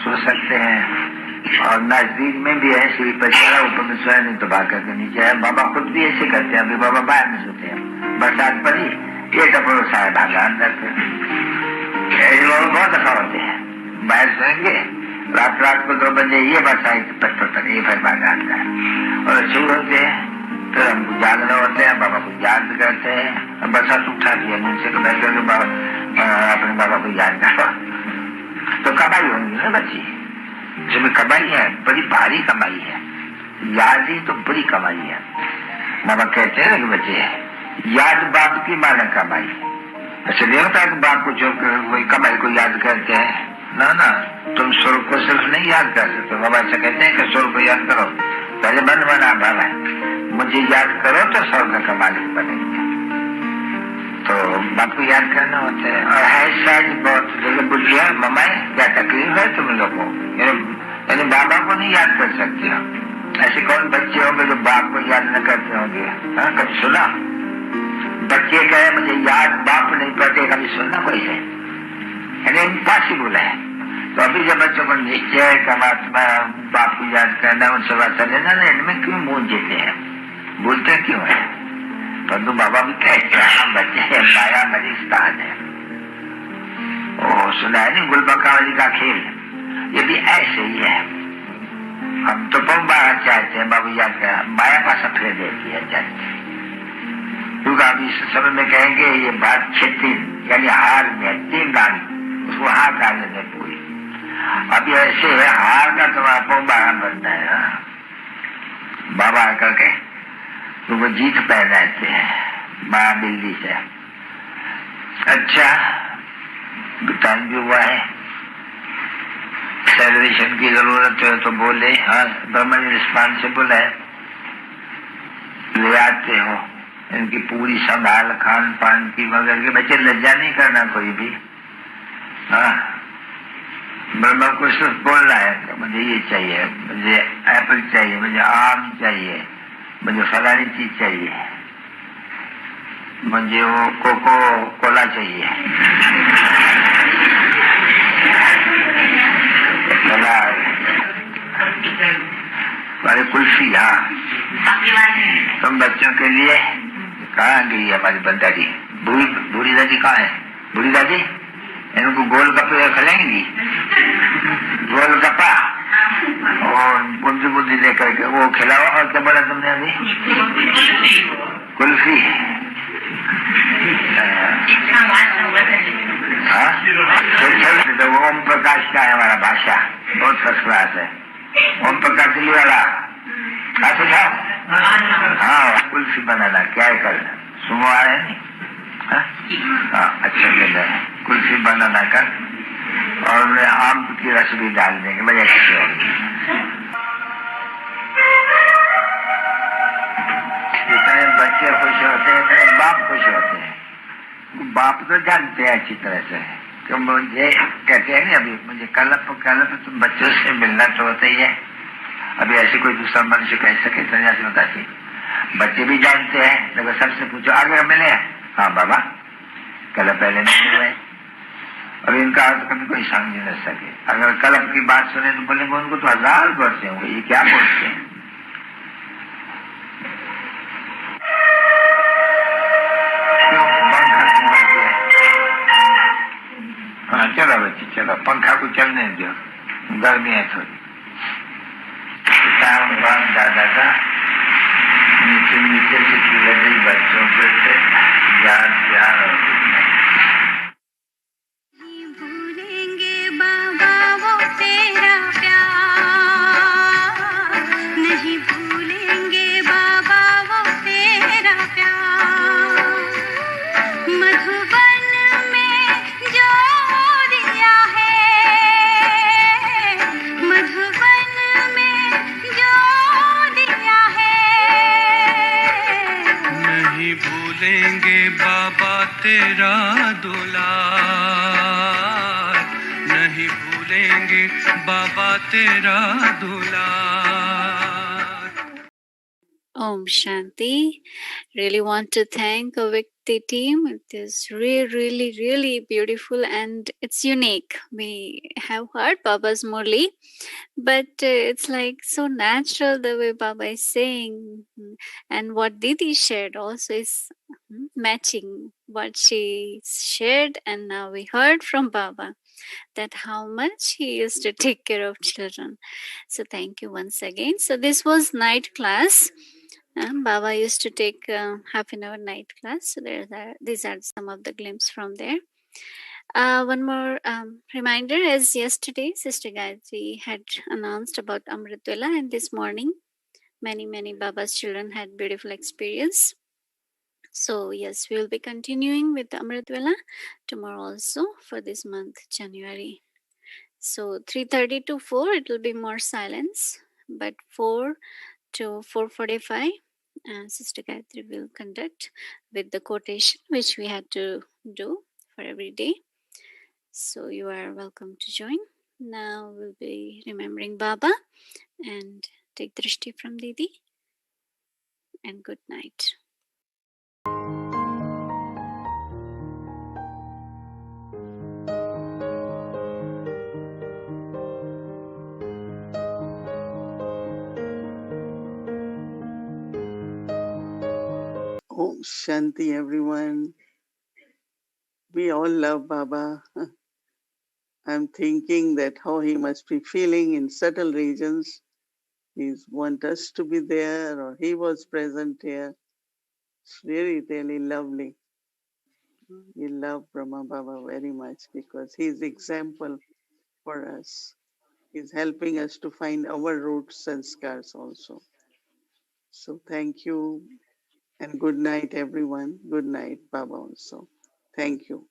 सो सकते हैं, और नजदीक में भी है सीढ़ी पर चढ़ा, ऊपर में सोया नहीं तो भाग करके नीचे है। बाबा खुद भी ऐसे करते हैं। अभी बाबा बाहर में सोते हैं, बरसात पड़ी ये टपड़ो सारे भागा अंदर पे। ऐसे लोग बहुत दफा होते हैं, बाहर सोएंगे रात को 2 बजे ये बरसात पट ये फिर भागा अंदर। और अच्छे होते हैं, फिर हमको जागना होते हैं, बाबा को याद करते हैं। बरसात उठा दिया नीचे को बैठ करके अपने बाबा को याद करो तो कमाई होंगी ना बच्ची। जिसमें कमाई है, बड़ी भारी कमाई है, याद ही तो बड़ी कमाई है। बाबा कहते हैं कि बच्चे याद बाप की माने कमाई। ऐसे नहीं होता कि बाप को जो वही कमाई को याद करते हैं, ना ना, तुम स्वर्ग को सिर्फ नहीं याद कर सकते। बाबा ऐसा कहते हैं कि स्वर्ग को याद करो, पहले मन बना भाला मुझे याद करो तो स्वर्ग का मालिक बनेंगे। तो बाप को याद करना होता है। और है शायद बहुत जगह बुढ़िया ममाए क्या तकलीफ है तुम लोगों को, यानी बाबा को नहीं याद कर सकते हो। ऐसे कौन बच्चे होंगे जो बाप को याद न करते होंगे? हाँ, कभी सुना बच्चे कहे मुझे याद बाप नहीं करते? कभी सुनना कोई है? यानी इम्पॉसिबल है। तो अभी जब बच्चों को निश्चय परमात्मा बाप को याद करना, उनसे बात लेना ना, इनमें क्यों भूलते हैं? भूलते क्यों है? परंतु बाबा भी कहते हैं हम बच्चे माया मरी स्थान है। ओ सुना है नहीं गुलबकावली का खेल, ये भी ऐसे ही है। हम तो बहुत बार चाहते हैं बाबू याद कर, माया पासा फेर देती है जानते, क्योंकि अभी इस समय में कहेंगे ये बात 6 यानी हार में 3 गाड़ी उसको हार डालने में पूरी। अभी ऐसे है हार का तुम्हारा पौबा बनता है। बाबा आकर के तो वो जीत पहनाते हैं माँ बिल्ली से। अच्छा टाइम भी हुआ है, सेलिब्रेशन की जरूरत है तो बोले। हाँ ब्रह्मण रिस्पॉन्सिबल है, ले आते हो इनकी पूरी संभाल खान पान की, मगर के बच्चे लज्जा नहीं करना कोई भी। हाँ ब्रह्मा को सिर्फ बोलना है कि मुझे ये चाहिए, मुझे एप्पल चाहिए, मुझे आम चाहिए, मुझे फलानी चीज चाहिए, मुझे वो कोको कोला चाहिए, अरे कुल्फी। हाँ तुम बच्चों के लिए कहाँ गई है हमारी बंदारी? बूढ़ी दादी कहाँ है? बूढ़ी दादी इनको गोलगप्पे खिलाएंगी, गोलगप्पा और बुंदी लेकर के वो खिलाओ। और क्या बोला तुमने अभी? कुल्फी। हाँ तो वो ओम प्रकाश का है हमारा भाषा, बहुत फर्स्ट क्लास है। ओम प्रकाश दिल्ली वाला सुझाव। हाँ कुल्फी बनाना क्या है, कल सुबह आ रहे नहीं? हाँ अच्छा है, कुल्फी बनाना कर और उन्हें आम की रस भी डाल देंगे, मजा कैसे होगी। इतने बच्चे खुश होते हैं, इतने बाप खुश होते हैं। बाप तो जानते हैं अच्छी तरह से कि मुझे कहते हैं ना अभी मुझे कलप तुम बच्चों से मिलना तो होता ही है। अभी ऐसे कोई दूसरा मनुष्य कह सके सन्यासी होता थी, बच्चे भी जानते हैं। लेकिन सबसे पूछो आगे मिले? हाँ बाबा कल पहले नहीं हुए। अब इनका अर्थ कभी कोई समझ नहीं सके। अगर कलप की बात सुने तो बोलेंगे उनको तो 1000 वर्ष होंगे, ये क्या बोलते हैं? हाँ चलो बच्ची चलो, पंखा को चलने दो, गर्मी है थोड़ी। दादा का नीचे से गिर बच्चों पे याद प्यार और भूलेंगे बाबा वो तेरा प्यार, नहीं भूलेंगे बाबा वो तेरा प्यार। मधुबन में जो दिया है, मधुबन में जो दिया है, नहीं भूलेंगे बाबा तेरा दुलार, नहीं भूलेंगे बाबा तेरा दुलार। Om Shanti. Really want to thank Avyakti team. It is really, really beautiful and it's unique. We have heard Baba's Murli, but it's like so natural the way Baba is saying. And what Didi shared also is matching what she shared, and now we heard from Baba that how much he used to take care of children. So thank you once again. So this was night class. Baba used to take half an hour night class. So these are some of the glimpses from there. One more reminder, as yesterday Sister Gayatri had announced about Amrit Vela, and this morning many Baba's children had beautiful experience. So yes, we will be continuing with Amrit Vela tomorrow also for this month, January. So 3:30 to 4, it will be more silence, but 4 to 4:45, Sister Gayatri will conduct with the quotation which we had to do for every day. So you are welcome to join. Now we'll be remembering Baba and take drishti from Didi. And good night. Om Shanti, everyone. We all love Baba. I'm thinking that how he must be feeling in subtle regions. He want us to be there, or he was present here. It's really lovely. We love Brahma Baba very much because he's example for us. He's helping us to find our roots and scars also. So thank you and good night, everyone. Good night, Baba also. Thank you.